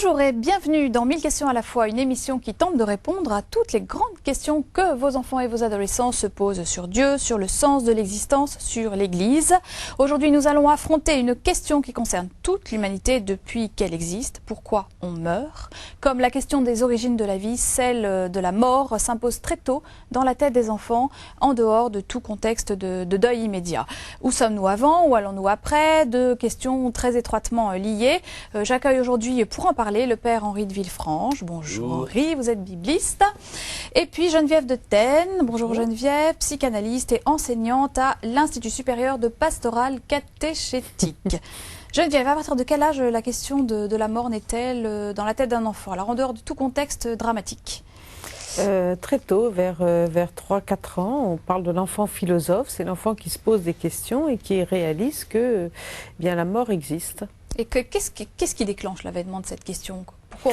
Bonjour et bienvenue dans 1000 questions à la fois, une émission qui tente de répondre à toutes les grandes questions que vos enfants et vos adolescents se posent sur Dieu, sur le sens de l'existence, sur l'Église. Aujourd'hui, nous allons affronter une question qui concerne toute l'humanité depuis qu'elle existe. Pourquoi on meurt? Comme la question des origines de la vie, celle de la mort s'impose très tôt dans la tête des enfants, en dehors de tout contexte de deuil immédiat. Où sommes-nous avant? Où allons-nous après? Deux questions très étroitement liées. J'accueille aujourd'hui pour en parler le père Henri de Villefranche. Bonjour Henri, vous êtes bibliste. Et puis Geneviève de Tène. Bonjour Geneviève, psychanalyste et enseignante à l'Institut supérieur de pastoral catéchétique. Geneviève, à partir de quel âge la question de la mort naît-elle dans la tête d'un enfant? Alors en dehors de tout contexte dramatique. Très tôt, vers 3-4 ans, on parle de l'enfant philosophe. C'est l'enfant qui se pose des questions et qui réalise que bien, la mort existe. Et qu'est-ce qui déclenche l'avènement de cette question?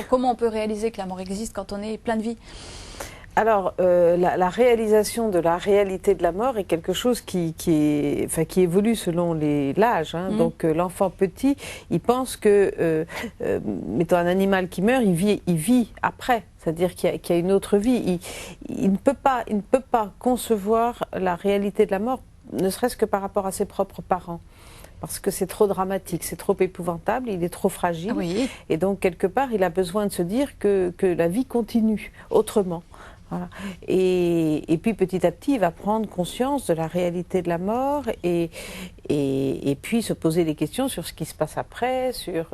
Comment on peut réaliser que la mort existe quand on est plein de vie? Alors, la réalisation de la réalité de la mort est quelque chose qui évolue selon l'âge. Donc, l'enfant petit, il pense que, mettons un animal qui meurt, il vit après. C'est-à-dire qu'il y a une autre vie. Il ne peut pas concevoir la réalité de la mort, ne serait-ce que par rapport à ses propres parents. Parce que c'est trop dramatique, c'est trop épouvantable, il est trop fragile. Oui. Et donc, quelque part, il a besoin de se dire que la vie continue autrement. Voilà. Et puis, petit à petit, il va prendre conscience de la réalité de la mort et puis se poser des questions sur ce qui se passe après, sur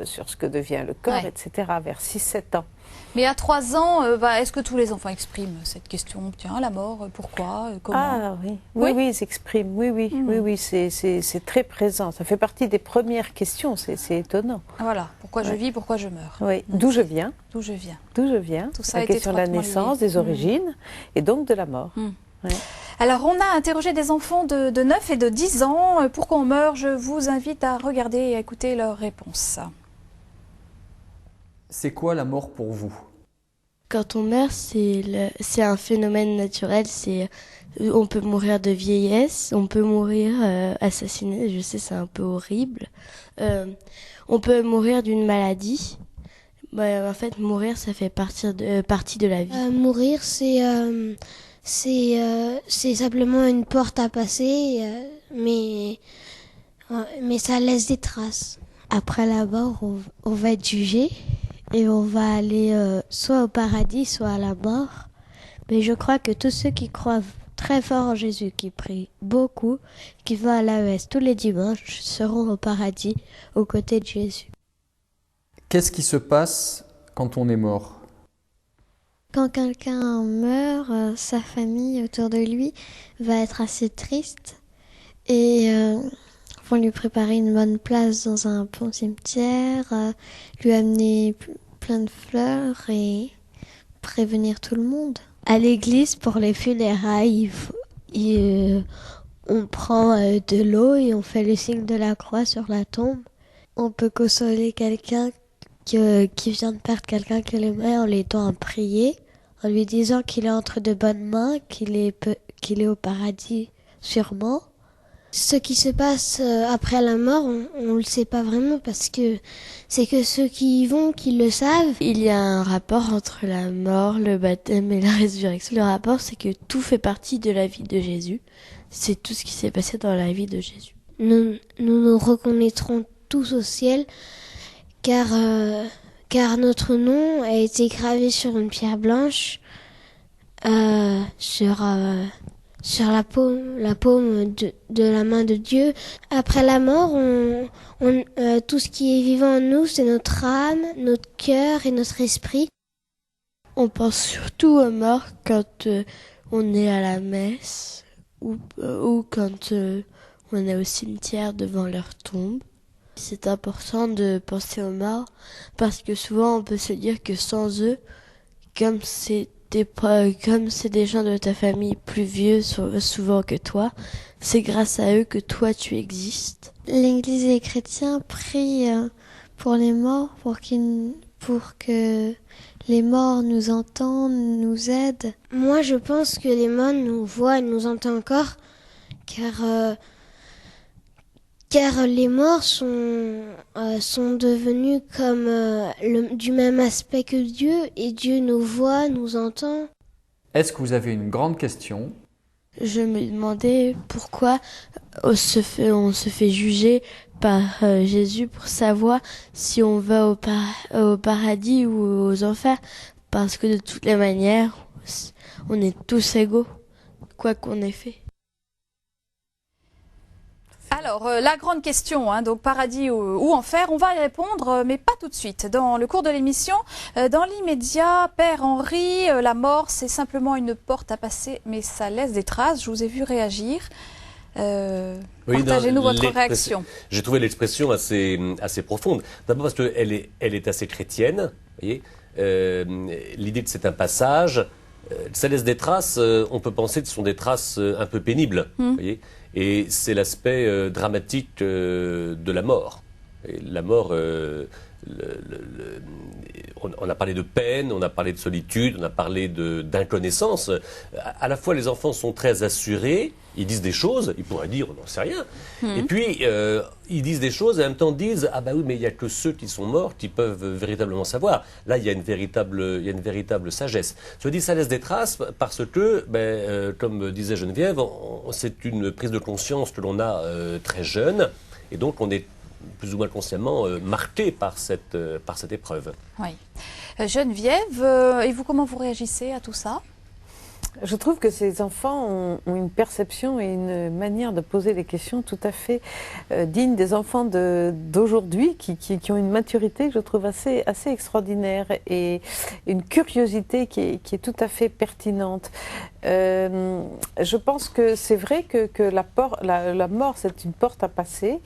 ce que devient le corps, etc., vers 6-7 ans. Mais à 3 ans, est-ce que tous les enfants expriment cette question? Tiens, la mort, pourquoi, comment? Ah oui, ils s'expriment, oui, c'est très présent. Ça fait partie des premières questions, c'est étonnant. Voilà, pourquoi je vis, pourquoi je meurs? Oui, d'où je viens. D'où je viens. D'où je viens. Tout ça la question de la naissance, des origines, et donc de la mort. Ouais. Alors, on a interrogé des enfants de 9 et de 10 ans. Pourquoi on meurt? Je vous invite à regarder et à écouter leurs réponses. C'est quoi la mort pour vous? Quand on meurt, c'est un phénomène naturel. On peut mourir de vieillesse, on peut mourir assassiné. Je sais, c'est un peu horrible. On peut mourir d'une maladie. En fait, mourir, ça fait partie de la vie. Mourir, c'est simplement une porte à passer, mais ça laisse des traces. Après la mort, on va être jugé. Et on va aller soit au paradis, soit à la mort. Mais je crois que tous ceux qui croient très fort en Jésus, qui prient beaucoup, qui vont à la messe tous les dimanches, seront au paradis aux côtés de Jésus. Qu'est-ce qui se passe quand on est mort? Quand quelqu'un meurt, sa famille autour de lui va être assez triste et vont lui préparer une bonne place dans un bon cimetière, lui amener plein de fleurs et prévenir tout le monde. À l'église, pour les funérailles, on prend de l'eau et on fait le signe de la croix sur la tombe. On peut consoler quelqu'un qui vient de perdre quelqu'un qu'il aimait en l'aidant à prier, en lui disant qu'il est entre de bonnes mains, qu'il est au paradis sûrement. Ce qui se passe après la mort, on le sait pas vraiment parce que c'est que ceux qui y vont qui le savent. Il y a un rapport entre la mort, le baptême et la résurrection. Le rapport, c'est que tout fait partie de la vie de Jésus. C'est tout ce qui s'est passé dans la vie de Jésus. Nous reconnaîtrons tous au ciel car notre nom a été gravé sur une pierre blanche sur la paume de la main de Dieu. Après la mort, tout ce qui est vivant en nous, c'est notre âme, notre cœur et notre esprit. On pense surtout aux morts quand on est à la messe ou quand on est au cimetière devant leur tombe. C'est important de penser aux morts parce que souvent on peut se dire que sans eux, comme c'est des gens de ta famille plus vieux souvent que toi, c'est grâce à eux que toi tu existes. L'Église et les chrétiens prient pour les morts, pour que les morts nous entendent, nous aident. Moi je pense que les morts nous voient et nous entendent encore, Car les morts sont devenus comme du même aspect que Dieu, et Dieu nous voit, nous entend. Est-ce que vous avez une grande question? Je me demandais pourquoi on se fait juger par Jésus pour savoir si on va au paradis ou aux enfers. Parce que de toutes les manières, on est tous égaux, quoi qu'on ait fait. Alors, la grande question, hein, donc paradis ou enfer, on va y répondre, mais pas tout de suite. Dans le cours de l'émission, dans l'immédiat, Père Henri, la mort, c'est simplement une porte à passer, mais ça laisse des traces. Je vous ai vu réagir. Partagez-nous votre réaction. J'ai trouvé l'expression assez profonde. D'abord parce qu'elle est assez chrétienne. Voyez, l'idée que c'est un passage, ça laisse des traces. On peut penser que ce sont des traces un peu pénibles. Voyez. Et c'est l'aspect dramatique de la mort. Et la mort, on a parlé de peine, on a parlé de solitude, on a parlé d'inconnaissance. À la fois, les enfants sont très assurés, ils disent des choses, ils pourraient dire, on n'en sait rien. Et puis, ils disent des choses et en même temps disent, ah bah oui, mais il n'y a que ceux qui sont morts qui peuvent véritablement savoir. Là, il y a une véritable sagesse. Je dis, ça laisse des traces parce que, comme disait Geneviève, c'est une prise de conscience que l'on a très jeune, et donc on est plus ou moins consciemment marqué par cette épreuve. Oui. Geneviève, et vous, comment vous réagissez à tout ça ? Je trouve que ces enfants ont une perception et une manière de poser les questions tout à fait digne des enfants d'aujourd'hui, qui ont une maturité que je trouve assez extraordinaire et une curiosité qui est tout à fait pertinente. Je pense que c'est vrai que la mort, c'est une porte à passer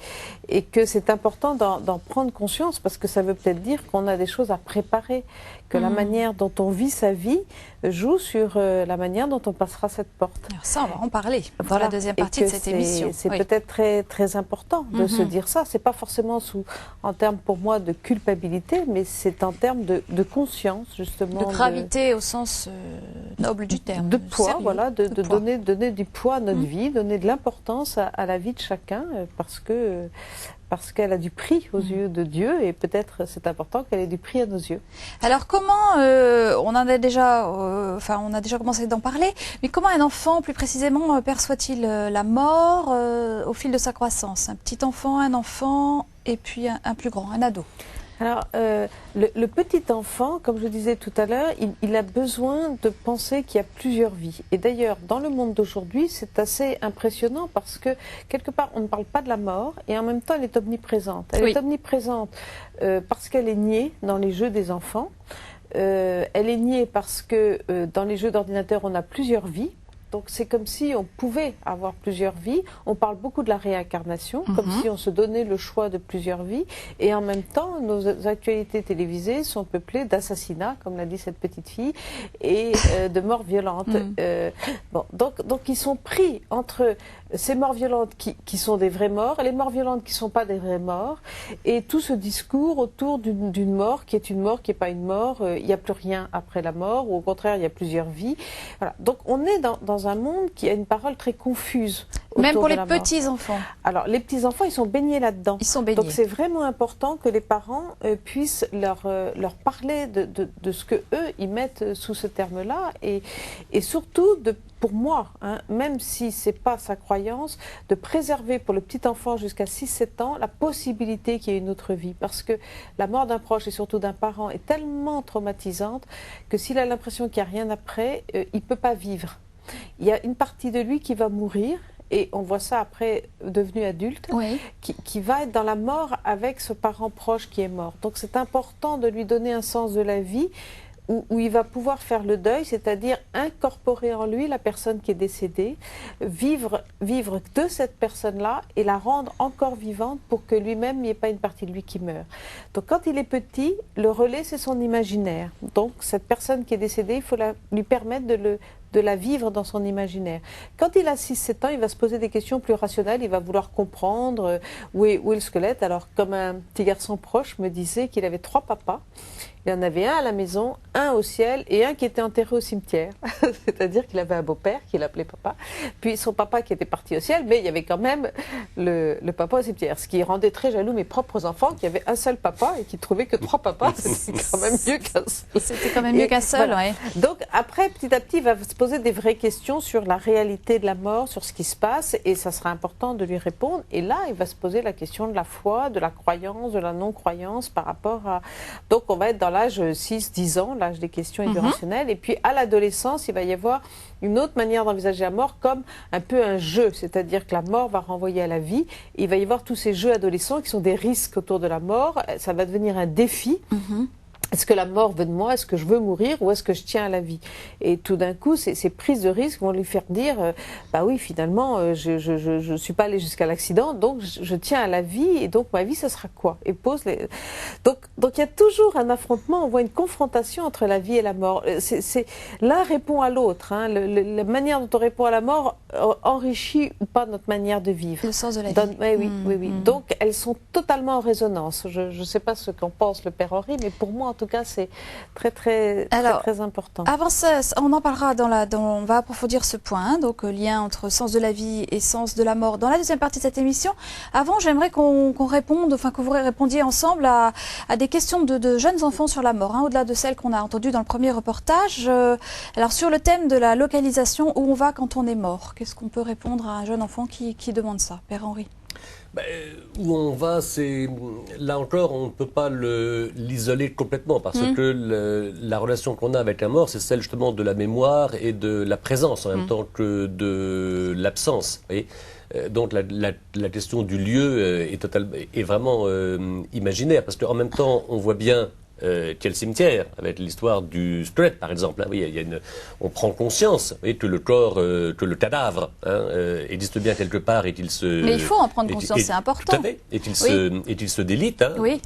et que c'est important d'en prendre conscience parce que ça veut peut-être dire qu'on a des choses à préparer, que la manière dont on vit sa vie joue sur la manière dont on passera cette porte. Alors ça, on va en parler dans la deuxième partie de cette émission. C'est peut-être très, très important de se dire ça. C'est pas forcément en termes pour moi de culpabilité, mais c'est en termes de conscience, justement. De gravité au sens noble du terme. De poids, sérieux, voilà, de poids. donner du poids à notre vie, donner de l'importance à la vie de chacun, parce qu'elle a du prix aux yeux de Dieu et peut-être c'est important qu'elle ait du prix à nos yeux. Alors comment, on a déjà commencé d'en parler, mais comment un enfant plus précisément perçoit-il la mort au fil de sa croissance? Un petit enfant, un enfant et puis un plus grand, un ado. Alors, le petit enfant, comme je disais tout à l'heure, il a besoin de penser qu'il y a plusieurs vies. Et d'ailleurs, dans le monde d'aujourd'hui, c'est assez impressionnant parce que, quelque part, on ne parle pas de la mort et en même temps, elle est omniprésente. Elle est omniprésente parce qu'elle est niée dans les jeux des enfants. Elle est niée parce que dans les jeux d'ordinateur, on a plusieurs vies. Donc c'est comme si on pouvait avoir plusieurs vies. On parle beaucoup de la réincarnation, comme si on se donnait le choix de plusieurs vies. Et en même temps, nos actualités télévisées sont peuplées d'assassinats, comme l'a dit cette petite fille, et de morts violentes. Donc ils sont pris entre ces morts violentes qui sont des vraies morts et les morts violentes qui ne sont pas des vraies morts. Et tout ce discours autour d'une mort qui est une mort, qui n'est pas une mort, il n'y a plus rien après la mort, ou au contraire, il y a plusieurs vies. Voilà. Donc on est dans un monde qui a une parole très confuse. Même pour les petits-enfants. Alors, les petits-enfants, ils sont baignés là-dedans. Ils sont baignés. Donc, c'est vraiment important que les parents puissent leur parler de ce qu'eux, ils mettent sous ce terme-là. Et surtout, pour moi, même si ce n'est pas sa croyance, de préserver pour le petit-enfant jusqu'à 6-7 ans la possibilité qu'il y ait une autre vie. Parce que la mort d'un proche et surtout d'un parent est tellement traumatisante que s'il a l'impression qu'il n'y a rien après, il ne peut pas vivre. Il y a une partie de lui qui va mourir, et on voit ça après, devenu adulte, qui va être dans la mort avec ce parent proche qui est mort. Donc c'est important de lui donner un sens de la vie où il va pouvoir faire le deuil, c'est-à-dire incorporer en lui la personne qui est décédée, vivre de cette personne-là et la rendre encore vivante pour que lui-même, il n'y ait pas une partie de lui qui meurt. Donc quand il est petit, le relais, c'est son imaginaire. Donc cette personne qui est décédée, il faut lui permettre de le de la vivre dans son imaginaire. Quand il a 6-7 ans, il va se poser des questions plus rationnelles, il va vouloir comprendre où est le squelette. Alors, comme un petit garçon proche me disait qu'il avait 3 papas, il y en avait un à la maison, un au ciel et un qui était enterré au cimetière. C'est-à-dire qu'il avait un beau-père qu'il appelait papa, puis son papa qui était parti au ciel, mais il y avait quand même le papa au cimetière. Ce qui rendait très jaloux mes propres enfants qui avaient un seul papa et qui trouvaient que 3 papas, c'était quand même mieux qu'un seul. C'était quand même mieux qu'un seul, voilà. oui. Donc après, petit à petit, il va se poser des vraies questions sur la réalité de la mort, sur ce qui se passe, et ça sera important de lui répondre. Et là, il va se poser la question de la foi, de la croyance, de la non-croyance par rapport à... Donc on va être dans l'âge 6-10 ans, l'âge des questions et du rationnel. Et puis à l'adolescence, il va y avoir une autre manière d'envisager la mort comme un peu un jeu, c'est-à-dire que la mort va renvoyer à la vie. Et il va y avoir tous ces jeux adolescents qui sont des risques autour de la mort. Ça va devenir un défi. Est-ce que la mort veut de moi? Est-ce que je veux mourir ou est-ce que je tiens à la vie? Et tout d'un coup, ces prises de risque vont lui faire dire bah oui, finalement, je suis pas allé jusqu'à l'accident, donc je tiens à la vie, et donc ma vie, ça sera quoi? Et pose les... Donc il y a toujours un affrontement, on voit une confrontation entre la vie et la mort. L'un répond à l'autre. Hein. La manière dont on répond à la mort enrichit ou pas notre manière de vivre. Le sens de la vie. Oui. Donc elles sont totalement en résonance. Je ne sais pas ce qu'en pense le Père Henri, mais pour moi, en tout cas, c'est très important. Avant ça, on en parlera on va approfondir ce point, donc lien entre sens de la vie et sens de la mort dans la deuxième partie de cette émission. Avant, j'aimerais qu'on réponde, enfin que vous répondiez ensemble à des questions de jeunes enfants sur la mort, hein, au-delà de celles qu'on a entendues dans le premier reportage. Alors sur le thème de la localisation, où on va quand on est mort, qu'est-ce qu'on peut répondre à un jeune enfant qui demande ça, Père Henri? Où on va, c'est là encore, on ne peut pas l'isoler complètement parce que la relation qu'on a avec la mort, c'est celle justement de la mémoire et de la présence en même temps que de l'absence. Donc la question du lieu est vraiment imaginaire parce qu'en même temps, on voit bien quel cimetière, avec l'histoire du squelette par exemple. Hein, oui, on prend conscience que le corps, que le cadavre existe bien quelque part et qu'il se... Mais il faut en prendre conscience, c'est important. Tout à fait, et qu'il se délite. Hein. Oui.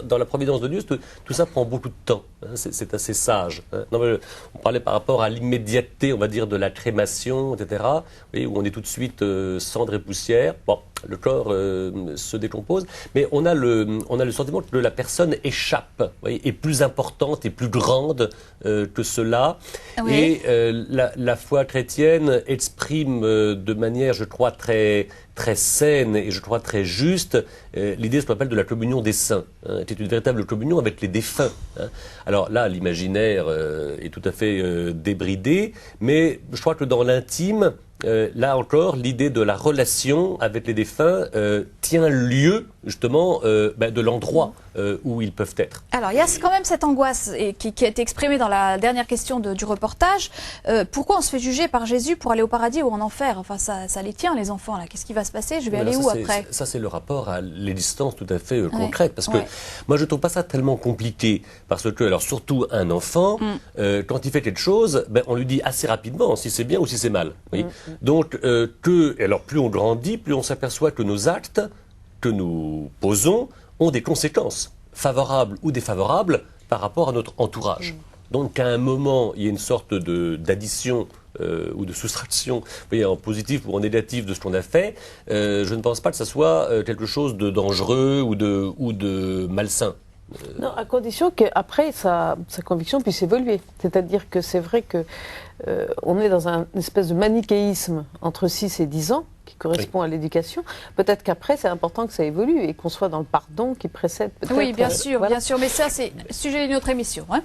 Dans la providence de Dieu, tout ça prend beaucoup de temps. Hein, c'est assez sage. Hein. Non, on parlait par rapport à l'immédiateté, on va dire, de la crémation, etc., oui, où on est tout de suite cendre et poussière. Bon, le corps se décompose, mais on a le sentiment que la personne échappe, oui, est plus importante et plus grande que cela. Oui. Et la foi chrétienne exprime de manière, je crois, très saine et je crois très juste l'idée ce qu'on appelle de la communion des saints, hein, qui est une véritable communion avec les défunts. Hein. Alors là, l'imaginaire est tout à fait débridé, mais je crois que dans l'intime, là encore, l'idée de la relation avec les défunts tient lieu justement de l'endroit où ils peuvent être. Alors il y a quand même cette angoisse qui a été exprimée dans la dernière question du reportage. Pourquoi on se fait juger par Jésus pour aller au paradis ou en enfer? Enfin ça les tient les enfants là. Qu'est-ce qui va se passer? Je vais aller où après? Ça c'est le rapport à l'existence tout à fait concrète. Parce que moi je trouve pas ça tellement compliqué. Parce que alors surtout un enfant, quand il fait quelque chose, on lui dit assez rapidement si c'est bien ou si c'est mal. Oui. Donc alors plus on grandit, plus on s'aperçoit que nos actes que nous posons ont des conséquences, favorables ou défavorables, par rapport à notre entourage. Donc qu'à un moment, il y a une sorte d'addition ou de soustraction, vous voyez, en positif ou en négatif de ce qu'on a fait, je ne pense pas que ça soit quelque chose de dangereux ou de malsain. Non, à condition qu'après, sa conviction puisse évoluer. C'est-à-dire que c'est vrai que on est dans une espèce de manichéisme entre 6 et 10 ans, qui correspond à l'éducation. Peut-être qu'après, c'est important que ça évolue et qu'on soit dans le pardon qui précède peut-être... Oui, bien sûr, voilà. Bien sûr, mais ça, c'est le sujet d'une autre émission. Hein.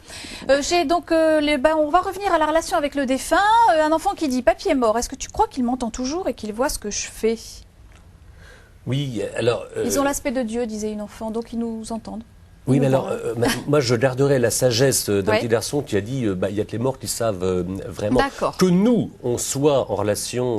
Donc, on va revenir à la relation avec le défunt. Un enfant qui dit « Papy est mort », est-ce que tu crois qu'il m'entend toujours et qu'il voit ce que je fais? Oui, alors... Ils ont l'aspect de Dieu, disait une enfant, donc ils nous entendent. Oui, mais alors, moi, je garderai la sagesse d'un petit garçon qui a dit il y a que les morts qui savent vraiment que nous, on soit en relation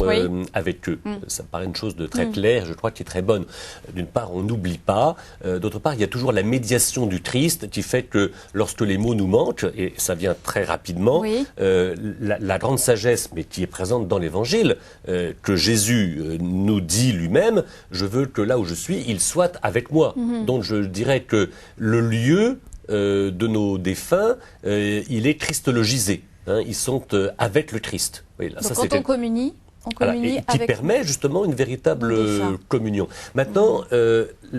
avec eux. Ça me paraît une chose de très claire, je crois, qui est très bonne. D'une part, on n'oublie pas. D'autre part, il y a toujours la médiation du Christ qui fait que lorsque les mots nous manquent, et ça vient très rapidement, la grande sagesse, mais qui est présente dans l'Évangile, que Jésus nous dit lui-même, je veux que là où je suis, il soit avec moi. Donc, je dirais que le lieu de nos défunts, il est christologisé. hein, ils sont avec le Christ. Oui, là, Donc ça, quand on communie et qui permet justement une véritable communion. Maintenant,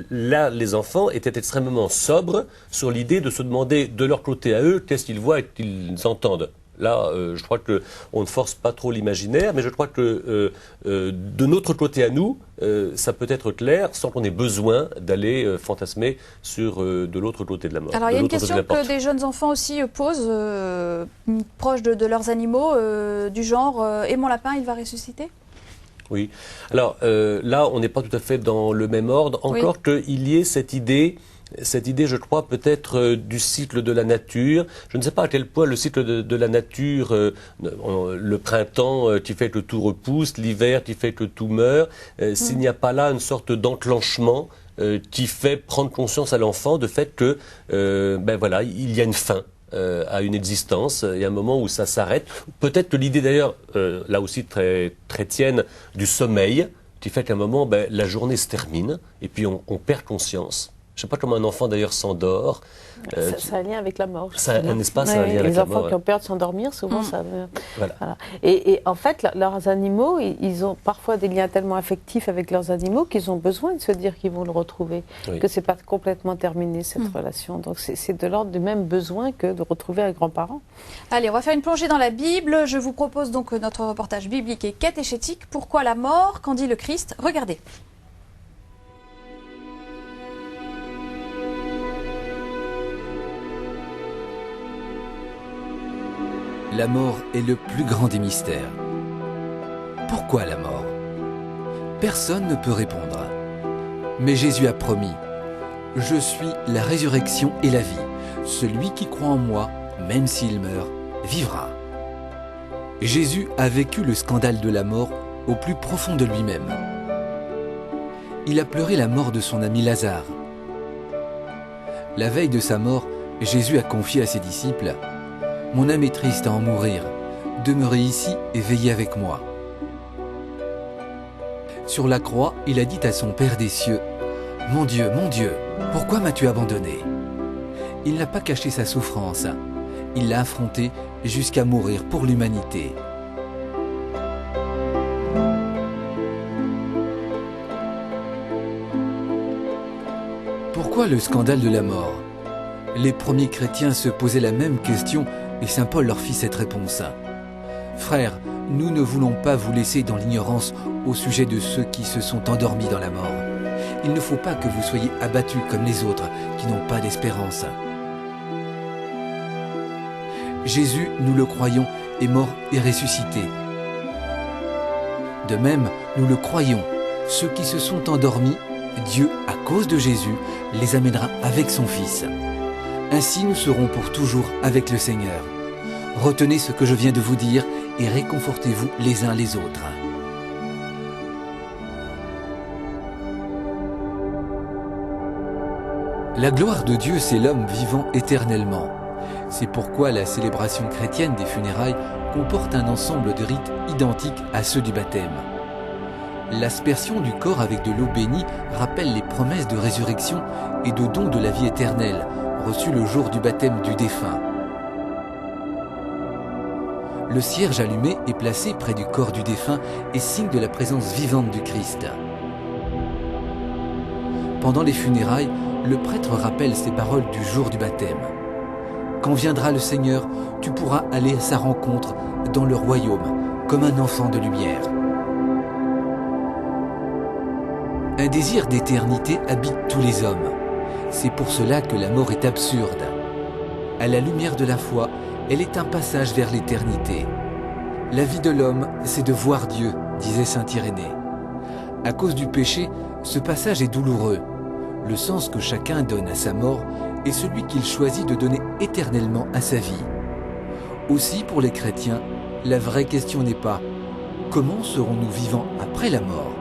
là, les enfants étaient extrêmement sobres sur l'idée de se demander de leur côté à eux qu'est-ce qu'ils voient et qu'ils entendent. Là, je crois qu'on ne force pas trop l'imaginaire, mais je crois que de notre côté à nous, ça peut être clair sans qu'on ait besoin d'aller fantasmer sur de l'autre côté de la mort. Alors il y a une question que des jeunes enfants aussi posent, proches de leurs animaux, du genre « et mon lapin, il va ressusciter ?» Oui. Alors là, on n'est pas tout à fait dans le même ordre, encore qu'il y ait cette idée, je crois, peut-être du cycle de la nature. Je ne sais pas à quel point le cycle de la nature, le printemps qui fait que tout repousse, l'hiver qui fait que tout meurt, s'il n'y a pas là une sorte d'enclenchement qui fait prendre conscience à l'enfant de fait que, ben voilà, il y a une fin. À une existence, il y a un moment où ça s'arrête. Peut-être que l'idée d'ailleurs, là aussi très chrétienne, du sommeil, qui fait qu'à un moment, ben, la journée se termine et puis on perd conscience. Je ne sais pas comment un enfant d'ailleurs s'endort. Ça a un lien avec la mort. Ça a un espace, ça a un lien avec la mort. Les enfants qui ont peur de s'endormir, souvent ça... Voilà. Voilà. Et en fait, leurs animaux, ils ont parfois des liens tellement affectifs avec leurs animaux qu'ils ont besoin de se dire qu'ils vont le retrouver, que ce n'est pas complètement terminé cette relation. Donc c'est de l'ordre du même besoin que de retrouver un grand-parent. Allez, on va faire une plongée dans la Bible. Je vous propose donc notre reportage biblique et catéchétique. Pourquoi la mort? Qu'en dit le Christ? Regardez. La mort est le plus grand des mystères. Pourquoi la mort? Personne ne peut répondre. Mais Jésus a promis « Je suis la résurrection et la vie. Celui qui croit en moi, même s'il meurt, vivra. » Jésus a vécu le scandale de la mort au plus profond de lui-même. Il a pleuré la mort de son ami Lazare. La veille de sa mort, Jésus a confié à ses disciples « Mon âme est triste à en mourir. Demeurez ici et veillez avec moi. » Sur la croix, il a dit à son Père des cieux, « Mon Dieu, pourquoi m'as-tu abandonné ?» Il n'a pas caché sa souffrance. Il l'a affrontée jusqu'à mourir pour l'humanité. Pourquoi le scandale de la mort? Les premiers chrétiens se posaient la même question et saint Paul leur fit cette réponse. « Frères, nous ne voulons pas vous laisser dans l'ignorance au sujet de ceux qui se sont endormis dans la mort. Il ne faut pas que vous soyez abattus comme les autres qui n'ont pas d'espérance. Jésus, nous le croyons, est mort et ressuscité. De même, nous le croyons, ceux qui se sont endormis, Dieu, à cause de Jésus, les amènera avec son Fils. Ainsi nous serons pour toujours avec le Seigneur. Retenez ce que je viens de vous dire et réconfortez-vous les uns les autres. » La gloire de Dieu, c'est l'homme vivant éternellement. C'est pourquoi la célébration chrétienne des funérailles comporte un ensemble de rites identiques à ceux du baptême. L'aspersion du corps avec de l'eau bénie rappelle les promesses de résurrection et de don de la vie éternelle, reçues le jour du baptême du défunt. Le cierge allumé est placé près du corps du défunt et signe de la présence vivante du Christ. Pendant les funérailles, le prêtre rappelle ces paroles du jour du baptême. « Quand viendra le Seigneur, tu pourras aller à sa rencontre dans le royaume, comme un enfant de lumière. » Un désir d'éternité habite tous les hommes. C'est pour cela que la mort est absurde. À la lumière de la foi, elle est un passage vers l'éternité. La vie de l'homme, c'est de voir Dieu, disait saint Irénée. À cause du péché, ce passage est douloureux. Le sens que chacun donne à sa mort est celui qu'il choisit de donner éternellement à sa vie. Aussi, pour les chrétiens, la vraie question n'est pas « Comment serons-nous vivants après la mort ?»,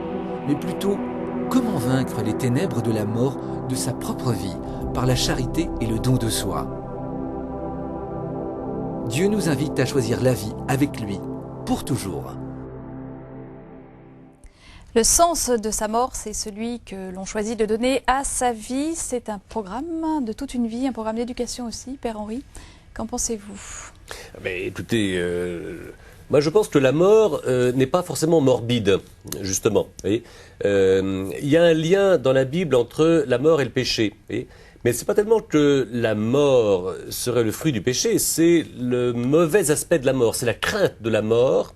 mais plutôt « Comment vaincre les ténèbres de la mort de sa propre vie par la charité et le don de soi ?» Dieu nous invite à choisir la vie avec lui, pour toujours. Le sens de sa mort, c'est celui que l'on choisit de donner à sa vie. C'est un programme de toute une vie, un programme d'éducation aussi, Père Henri. Qu'en pensez-vous ? Mais écoutez, moi je pense que la mort n'est pas forcément morbide, justement. Il y a un lien dans la Bible entre la mort et le péché. Mais c'est pas tellement que la mort serait le fruit du péché, c'est le mauvais aspect de la mort, c'est la crainte de la mort.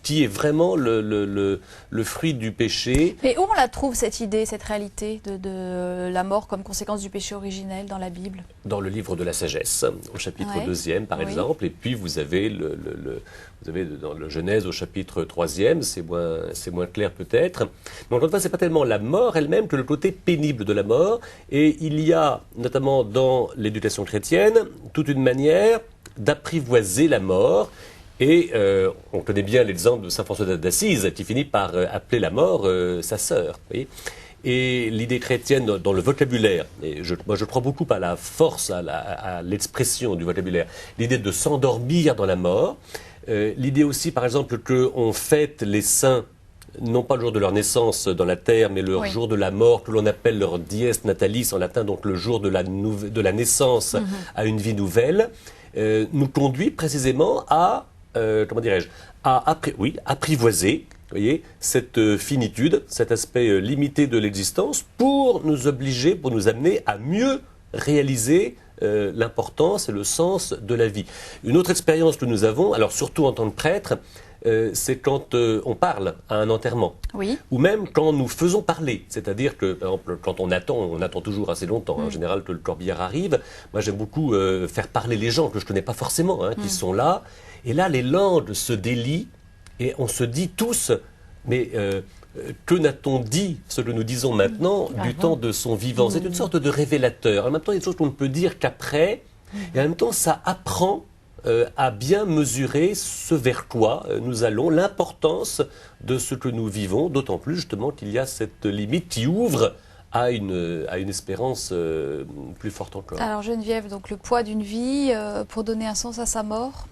Qui est vraiment le fruit du péché. Mais où on la trouve, cette idée, cette réalité de la mort comme conséquence du péché originel dans la Bible? Dans le livre de la sagesse, au chapitre 2e, par exemple. Et puis vous avez, dans le Genèse au chapitre 3e, c'est moins clair peut-être. Mais encore une fois, c'est pas tellement la mort elle-même que le côté pénible de la mort. Et il y a, notamment dans l'éducation chrétienne, toute une manière d'apprivoiser la mort. Et on connaît bien l'exemple de saint François d'Assise qui finit par appeler la mort sa sœur. Et l'idée chrétienne dans le vocabulaire, et moi je crois beaucoup à la force, à l'expression du vocabulaire, l'idée de s'endormir dans la mort, l'idée aussi par exemple qu'on fête les saints, non pas le jour de leur naissance dans la terre, mais le jour de la mort, que l'on appelle leur dies natalis en latin, donc le jour de la naissance à une vie nouvelle, nous conduit précisément à apprivoiser, cette finitude, cet aspect limité de l'existence, pour nous obliger, pour nous amener à mieux réaliser l'importance et le sens de la vie. Une autre expérience que nous avons, alors surtout en tant que prêtre, c'est quand on parle à un enterrement, ou même quand nous faisons parler, c'est-à-dire que, par exemple, quand on attend toujours assez longtemps, en général que le corbillard arrive. Moi j'aime beaucoup faire parler les gens que je ne connais pas forcément, qui sont là, et là les langues se délient, et on se dit tous, mais que n'a-t-on dit, ce que nous disons maintenant, du temps de son vivant? C'est une sorte de révélateur. En même temps, il y a des choses qu'on ne peut dire qu'après, et en même temps, ça apprend à bien mesurer ce vers quoi nous allons, l'importance de ce que nous vivons, d'autant plus justement qu'il y a cette limite qui ouvre à une espérance plus forte encore. Alors Geneviève, donc le poids d'une vie pour donner un sens à sa mort?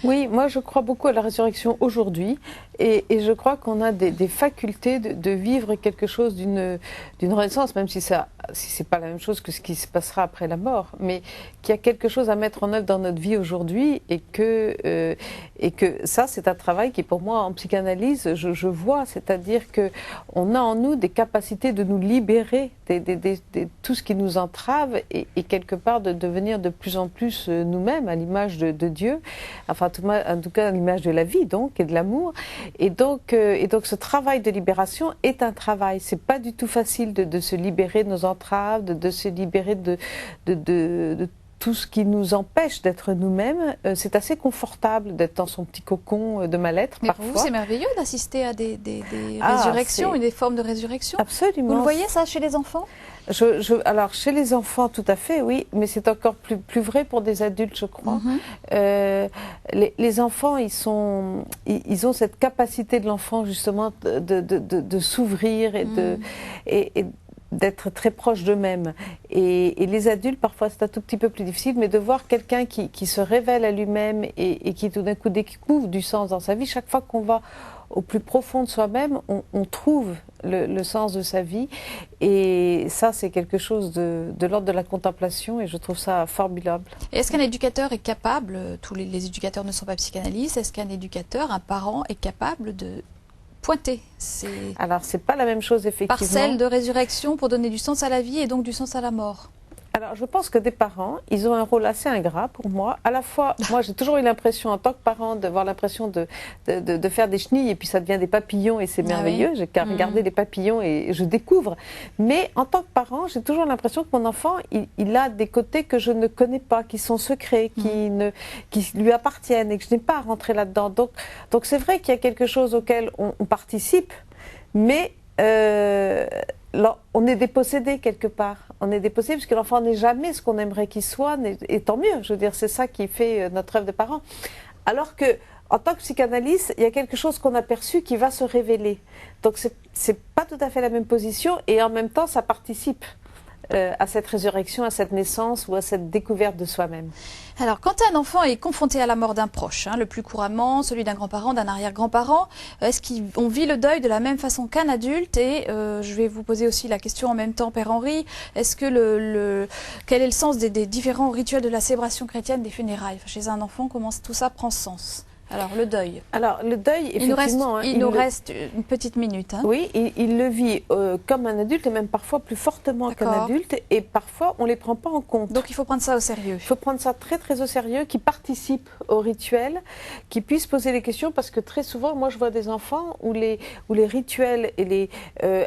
Oui, moi je crois beaucoup à la résurrection aujourd'hui et je crois qu'on a des facultés de vivre quelque chose d'une renaissance, même si c'est pas la même chose que ce qui se passera après la mort, mais qu'il y a quelque chose à mettre en œuvre dans notre vie aujourd'hui et que ça c'est un travail qui pour moi en psychanalyse je vois, c'est-à-dire que on a en nous des capacités de nous libérer de tout ce qui nous entrave et quelque part de devenir de plus en plus nous-mêmes à l'image de Dieu, enfin en tout cas à l'image de la vie donc et de l'amour. Et donc ce travail de libération est un travail. C'est pas du tout facile de se libérer de nos entraves, de se libérer de tout ce qui nous empêche d'être nous-mêmes. C'est assez confortable d'être dans son petit cocon de mal-être parfois. Mais pour vous, c'est merveilleux d'assister à des résurrections, des formes de résurrection. Absolument. Vous le voyez ça chez les enfants? Alors, chez les enfants, tout à fait, oui, mais c'est encore plus vrai pour des adultes, je crois. Les enfants, ils ont cette capacité de l'enfant, justement, de s'ouvrir et d'être très proches d'eux-mêmes. Et les adultes, parfois, c'est un tout petit peu plus difficile, mais de voir quelqu'un qui se révèle à lui-même et qui, tout d'un coup, découvre du sens dans sa vie, chaque fois qu'on va au plus profond de soi-même, on trouve le sens de sa vie. Et ça, c'est quelque chose de l'ordre de la contemplation et je trouve ça formidable. Est-ce qu'un éducateur est capable, tous les éducateurs ne sont pas psychanalystes, est-ce qu'un éducateur, un parent est capable de pointer Alors, c'est pas la même chose, effectivement. Parcelles de résurrection pour donner du sens à la vie et donc du sens à la mort? Alors, je pense que des parents, ils ont un rôle assez ingrat pour moi. À la fois, moi, j'ai toujours eu l'impression, en tant que parent, d'avoir l'impression de faire des chenilles et puis ça devient des papillons et c'est merveilleux. J'ai qu'à regarder les papillons et je découvre. Mais en tant que parent, j'ai toujours l'impression que mon enfant, il a des côtés que je ne connais pas, qui sont secrets, qui lui appartiennent et que je n'ai pas à rentrer là-dedans. Donc c'est vrai qu'il y a quelque chose auquel on participe, mais là, on est dépossédé quelque part. On est dépossédé parce que l'enfant n'est jamais ce qu'on aimerait qu'il soit, et tant mieux. Je veux dire, c'est ça qui fait notre œuvre de parents. Alors que, en tant que psychanalyste, il y a quelque chose qu'on a perçu qui va se révéler. Donc, c'est pas tout à fait la même position, et en même temps, ça participe. à cette résurrection, à cette naissance ou à cette découverte de soi-même. Alors, quand un enfant est confronté à la mort d'un proche, le plus couramment, celui d'un grand-parent, d'un arrière-grand-parent, est-ce qu'on vit le deuil de la même façon qu'un adulte? Et je vais vous poser aussi la question en même temps, Père Henri, est-ce que quel est le sens des différents rituels de la célébration chrétienne des funérailles? Chez un enfant, comment tout ça prend sens? Alors, le deuil. Alors, le deuil, effectivement... Il nous reste une petite minute. Oui, il le vit comme un adulte et même parfois plus fortement qu'un adulte. Et parfois, on ne les prend pas en compte. Donc, il faut prendre ça au sérieux. Il faut prendre ça très, très au sérieux, qui participent au rituel, qui puissent poser les questions. Parce que très souvent, moi, je vois des enfants où les rituels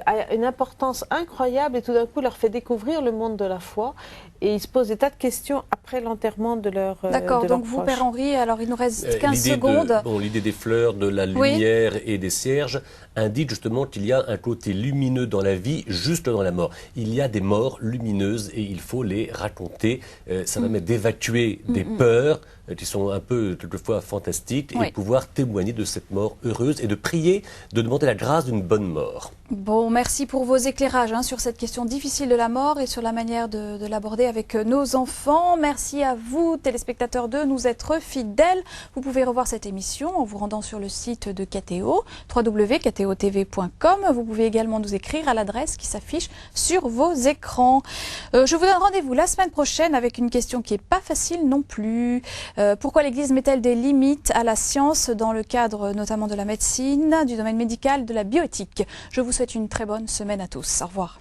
a une importance incroyable et tout d'un coup, leur fait découvrir le monde de la foi. Et ils se posent des tas de questions après l'enterrement de leur D'accord, donc vous, Père Henri, alors il nous reste 15 secondes. L'idée des fleurs, de la lumière et des cierges indique justement qu'il y a un côté lumineux dans la vie, juste dans la mort. Il y a des morts lumineuses et il faut les raconter. Ça permet d'évacuer des peurs qui sont un peu, quelquefois, fantastiques et pouvoir témoigner de cette mort heureuse et de prier, de demander la grâce d'une bonne mort. Bon, merci pour vos éclairages sur cette question difficile de la mort et sur la manière de l'aborder avec nos enfants. Merci à vous, téléspectateurs, de nous être fidèles. Vous pouvez revoir cette émission en vous rendant sur le site de KTO, www.ktotv.com. Vous pouvez également nous écrire à l'adresse qui s'affiche sur vos écrans. Je vous donne rendez-vous la semaine prochaine avec une question qui n'est pas facile non plus. Pourquoi l'Église met-elle des limites à la science dans le cadre notamment de la médecine, du domaine médical, de la bioéthique? Je vous souhaite une très bonne semaine à tous. Au revoir.